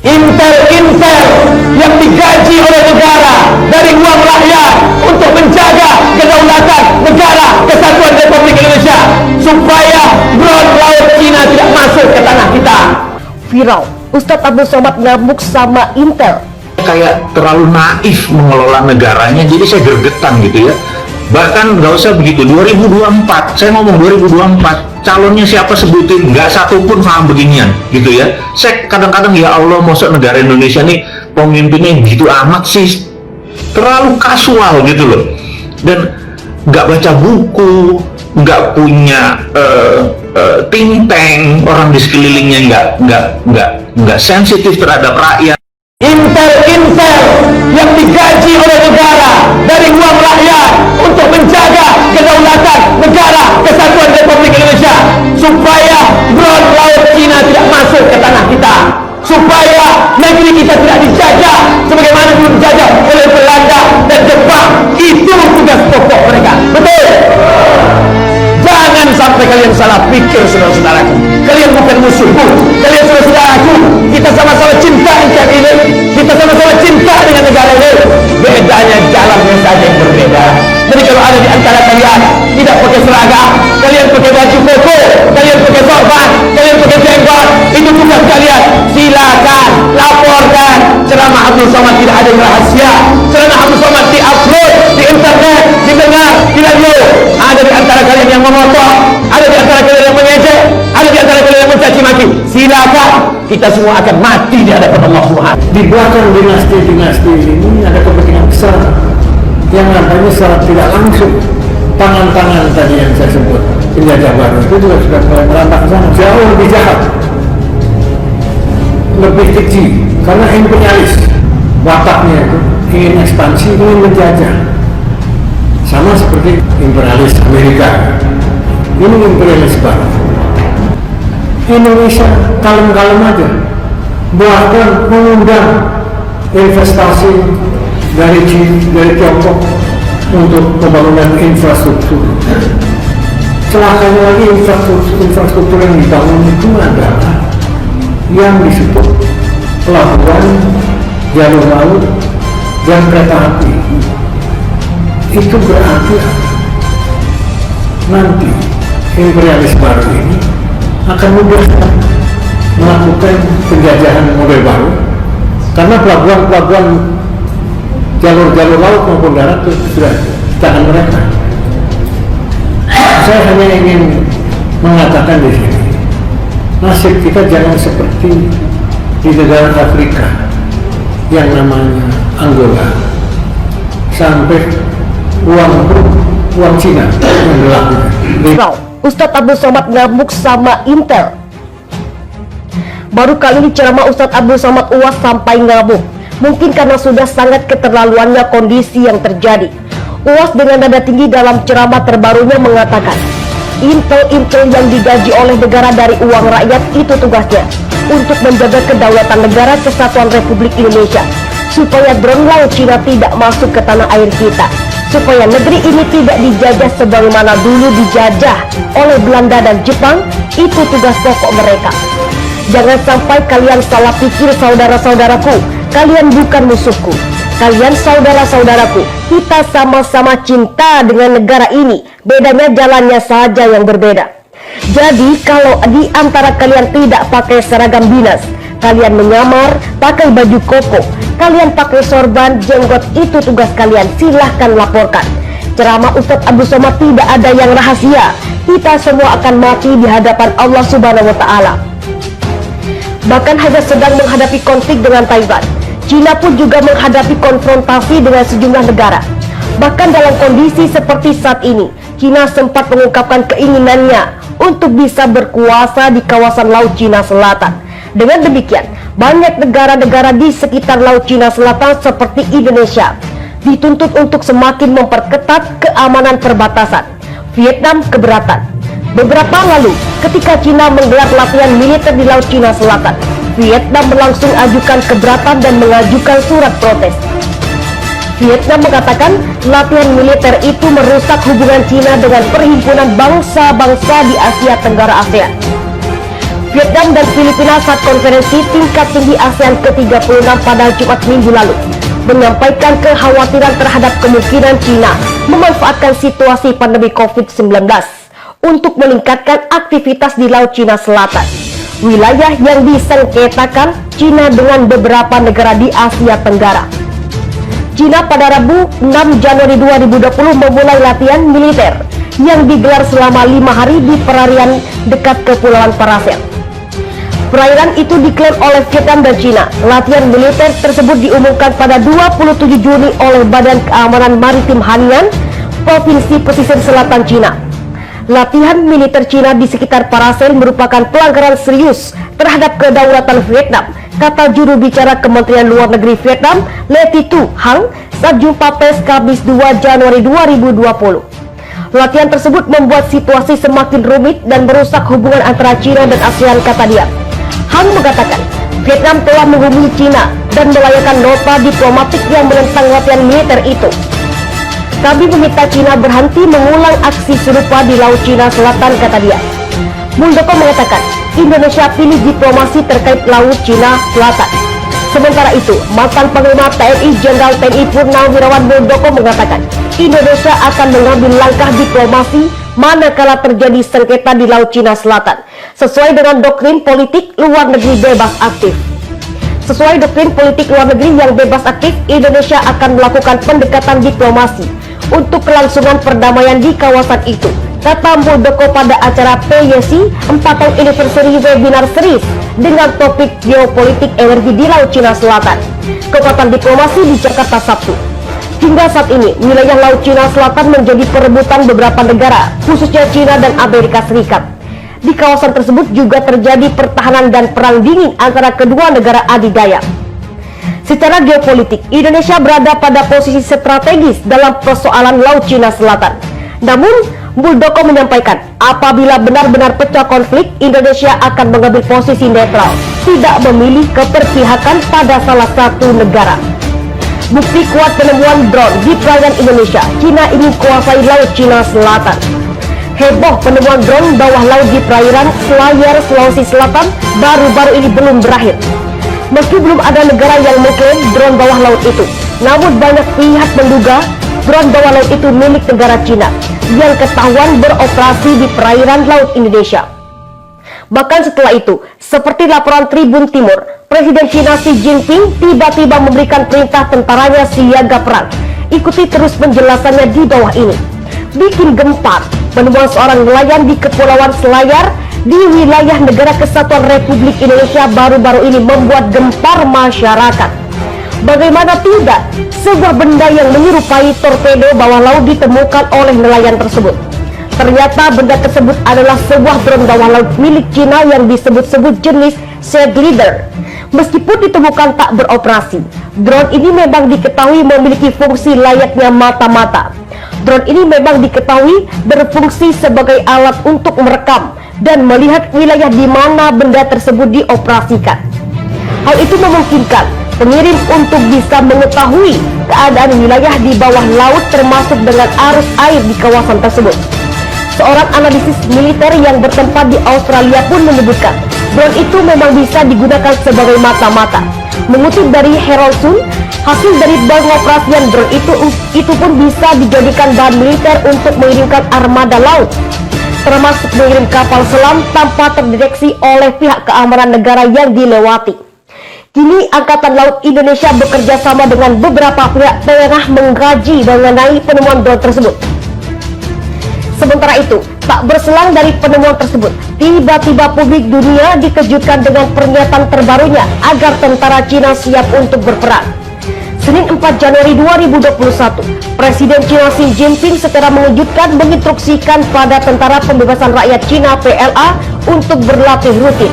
Intel yang digaji oleh negara dari uang rakyat untuk menjaga kedaulatan negara kesatuan Republik Indonesia supaya drone laut Cina tidak masuk ke tanah kita. Viral, Ustadz Abdul Somad ngamuk sama Intel. Kayak terlalu naif mengelola negaranya, jadi saya gergetan gitu ya. Bahkan nggak usah begitu, 2024, saya ngomong 2024, calonnya siapa sebutin, nggak satu pun paham beginian gitu ya. Saya kadang-kadang ya Allah, masa negara Indonesia nih pemimpinnya gitu amat sih, terlalu kasual gitu loh, dan nggak baca buku, nggak punya think tank, orang di sekelilingnya nggak sensitif terhadap rakyat. Intel yang digaji oleh negara dari uang rakyat untuk menjaga kedaulatan negara kesatuan Republik Indonesia supaya drone laut Cina tidak masuk ke tanah kita, supaya negeri kita tidak dijajah sebagaimana dulu dijajah oleh Belanda dan Jepang. Itu tugas pokok mereka. Betul? Jangan sampai kalian salah pikir, saudara-saudaraku. Kalian bukan musuhku, kalian saudara-saudaraku. Kita sama-sama cinta NKRI ini, kita sama-sama cinta dengan negara ini. Bedanya jalannya saja yang berbeda. Jadi kalau ada di antara kalian tidak pakai seragam, kalian pakai baju koko, kalian pakai sorban, kalian pakai jenggot, itu tugas kalian. Silakan laporkan. Ceramah Abdul Somad tidak ada yang rahasia. Ceramah Abdul Somad di-upload di internet, didengar di radio. Ada di antara kalian yang memotong, ada di antara kalian yang mengejek, ada di antara kalian yang mencaci maki. Silakan, kita semua akan mati di hadapan Allah Subhanahu. Di belakang dinasti-dinasti ini ada kepentingan besar yang nampaknya secara tidak langsung tangan-tangan tadi yang saya sebut penjajah baru itu juga sudah mulai merambah ke sana, jauh lebih jahat, lebih keji, karena imperialis wataknya itu ingin ekspansi, ingin menjajah, sama seperti imperialis Amerika. Ini imperialis baru. Indonesia kalem-kalem aja, bahkan mengundang investasi dari Tiongkok untuk pembangunan infrastruktur. Celakanya lagi, infrastruktur yang dibangun itu adalah yang disebut pelabuhan, jalur laut, dan kereta api. Itu berarti nanti imperialis baru ini akan mudah melakukan penjajahan model baru, karena pelabuhan-pelabuhan, jalur-jalur laut maupun darat itu sudah di tangan mereka. Saya hanya ingin mengatakan di sini, nasib kita jangan seperti di negara Afrika yang namanya Angola, sampai uang Cina yang berlaku. Ustadz Abdul Somad ngamuk sama Intel. Baru kali ini ceramah Ustadz Abdul Somad UAS sampai ngamuk. Mungkin karena sudah sangat keterlaluannya kondisi yang terjadi. UAS dengan nada tinggi dalam ceramah terbarunya mengatakan, Intel yang digaji oleh negara dari uang rakyat itu tugasnya untuk menjaga kedaulatan negara kesatuan Republik Indonesia, supaya drone laut Cina tidak masuk ke tanah air kita, supaya negeri ini tidak dijajah sebagaimana dulu dijajah oleh Belanda dan Jepang. Itu tugas pokok mereka. Jangan sampai kalian salah pikir, saudara-saudaraku. Kalian bukan musuhku, kalian saudara-saudaraku. Kita sama-sama cinta dengan negara ini, bedanya jalannya saja yang berbeda. Jadi kalau di antara kalian tidak pakai seragam dinas, kalian menyamar, pakai baju koko, kalian pakai sorban, jenggot, itu tugas kalian. Silahkan laporkan. Ceramah Ustadz Abdul Somad tidak ada yang rahasia. Kita semua akan mati di hadapan Allah Subhanahu wa Ta'ala. Bahkan hanya sedang menghadapi konflik dengan Taiwan, Cina pun juga menghadapi konfrontasi dengan sejumlah negara. Bahkan dalam kondisi seperti saat ini, Cina sempat mengungkapkan keinginannya untuk bisa berkuasa di kawasan Laut Cina Selatan. Dengan demikian, banyak negara-negara di sekitar Laut Cina Selatan seperti Indonesia dituntut untuk semakin memperketat keamanan perbatasan. Vietnam keberatan. Beberapa lalu, ketika Cina menggelar latihan militer di Laut Cina Selatan, Vietnam langsung ajukan keberatan dan mengajukan surat protes. Vietnam mengatakan latihan militer itu merusak hubungan Cina dengan Perhimpunan Bangsa-Bangsa di Asia Tenggara ASEAN. Vietnam dan Filipina saat konferensi tingkat tinggi ASEAN ke-36 pada Jumat minggu lalu menyampaikan kekhawatiran terhadap kemungkinan China memanfaatkan situasi pandemi COVID-19 untuk meningkatkan aktivitas di Laut Cina Selatan, wilayah yang disengketakan China dengan beberapa negara di Asia Tenggara. China pada Rabu 6 Januari 2020 memulai latihan militer yang digelar selama 5 hari di perairan dekat Kepulauan Paracel. Perairan itu diklaim oleh Vietnam dan China. Latihan militer tersebut diumumkan pada 27 Juni oleh Badan Keamanan Maritim Hainan, Provinsi Pesisir Selatan China. Latihan militer China di sekitar Paracel merupakan pelanggaran serius terhadap kedaulatan Vietnam, kata juru bicara Kementerian Luar Negeri Vietnam, Le Thi Hang, saat jumpa pers Kamis 2 Januari 2020. Latihan tersebut membuat situasi semakin rumit dan merusak hubungan antara China dan ASEAN, kata dia. Hang mengatakan, Vietnam telah menghubungi China dan melayangkan nota diplomatik yang menentang latihan militer itu. Kami meminta China berhenti mengulang aksi serupa di Laut Cina Selatan, kata dia. Muldoko mengatakan, Indonesia pilih diplomasi terkait Laut Cina Selatan. Sementara itu, mantan Panglima TNI Jenderal TNI Purnawirawan Muldoko mengatakan, Indonesia akan mengambil langkah diplomasi manakala terjadi sengketa di Laut Cina Selatan, sesuai dengan doktrin politik luar negeri bebas aktif. Sesuai doktrin politik luar negeri yang bebas aktif, Indonesia akan melakukan pendekatan diplomasi untuk kelangsungan perdamaian di kawasan itu, kata Muldoko pada acara PYC 4 tahun anniversary webinar series dengan topik geopolitik energi di Laut Cina Selatan, kekuatan diplomasi di Jakarta Sabtu. Hingga saat ini, wilayah Laut Cina Selatan menjadi perebutan beberapa negara, khususnya China dan Amerika Serikat. Di kawasan tersebut juga terjadi pertahanan dan perang dingin antara kedua negara adidaya. Secara geopolitik, Indonesia berada pada posisi strategis dalam persoalan Laut Cina Selatan. Namun, Muldoko menyampaikan, apabila benar-benar pecah konflik, Indonesia akan mengambil posisi netral, tidak memilih keberpihakan pada salah satu negara. Bukti kuat penemuan drone di perairan Indonesia, China ingin kuasai Laut Cina Selatan. Heboh penemuan drone bawah laut di perairan Selayar, Sulawesi Selatan baru-baru ini belum berakhir. Meski belum ada negara yang mengklaim drone bawah laut itu, namun banyak pihak menduga drone bawah laut itu milik negara China yang ketahuan beroperasi di perairan laut Indonesia. Bahkan setelah itu, seperti laporan Tribun Timur, Presiden China Xi Jinping tiba-tiba memberikan perintah tentaranya siaga perang. Ikuti terus penjelasannya di bawah ini. Bikin gempar, penemuan seorang nelayan di Kepulauan Selayar di wilayah Negara Kesatuan Republik Indonesia baru-baru ini membuat gempar masyarakat. Bagaimana tidak, sebuah benda yang menyerupai torpedo bawah laut ditemukan oleh nelayan tersebut. Ternyata benda tersebut adalah sebuah drone bawah laut milik China yang disebut-sebut jenis Seglider. Meskipun ditemukan tak beroperasi, drone ini memang diketahui memiliki fungsi layaknya mata-mata. Drone ini memang diketahui berfungsi sebagai alat untuk merekam dan melihat wilayah di mana benda tersebut dioperasikan. Hal itu memungkinkan pengirim untuk bisa mengetahui keadaan wilayah di bawah laut termasuk dengan arus air di kawasan tersebut. Seorang analisis militer yang bertempat di Australia pun menyebutkan drone itu memang bisa digunakan sebagai mata-mata. Mengutip dari Herald Sun, hasil dari pengoperasian drone itu pun bisa dijadikan bahan militer untuk mengirimkan armada laut, termasuk mengirim kapal selam tanpa terdeteksi oleh pihak keamanan negara yang dilewati. Kini Angkatan Laut Indonesia bekerja sama dengan beberapa pihak tengah mengkaji mengenai penemuan drone tersebut. Sementara itu, tak berselang dari penemuan tersebut, tiba-tiba publik dunia dikejutkan dengan pernyataan terbarunya agar tentara Cina siap untuk berperang. Senin 4 Januari 2021, Presiden China Xi Jinping secara mengejutkan menginstruksikan pada Tentara Pembebasan Rakyat Cina PLA untuk berlatih rutin.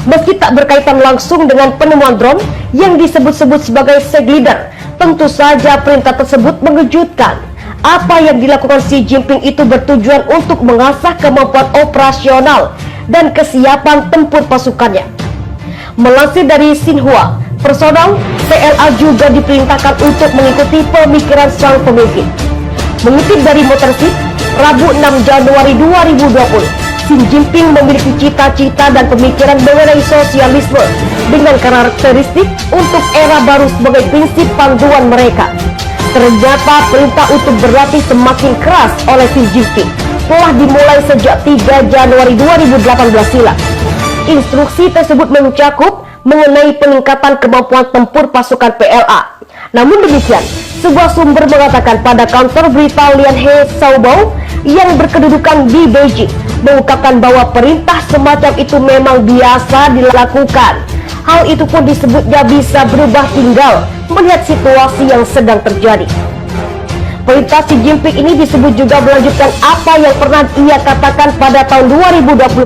Meski tak berkaitan langsung dengan penemuan drone yang disebut-sebut sebagai Seglider, tentu saja perintah tersebut mengejutkan. Apa yang dilakukan Xi Jinping itu bertujuan untuk mengasah kemampuan operasional dan kesiapan tempur pasukannya. Melansir dari Xinhua, personal PLA juga diperintahkan untuk mengikuti pemikiran sang pemimpin. Mengutip dari Motorship, Rabu 6 Januari 2020, Xi Jinping memiliki cita-cita dan pemikiran mengenai sosialisme dengan karakteristik untuk era baru sebagai prinsip panduan mereka. Ternyata perintah untuk berlatih semakin keras oleh Xi Jinping telah dimulai sejak 3 Januari 2018 silam. Instruksi tersebut mencakup mengenai peningkatan kemampuan tempur pasukan PLA. Namun demikian, sebuah sumber mengatakan pada kantor berita Lianhe Shaobao yang berkedudukan di Beijing mengungkapkan bahwa perintah semacam itu memang biasa dilakukan. Hal itu pun disebutnya bisa berubah tinggal melihat situasi yang sedang terjadi. Perintah Xi Jinping ini disebut juga melanjutkan apa yang pernah ia katakan pada tahun 2020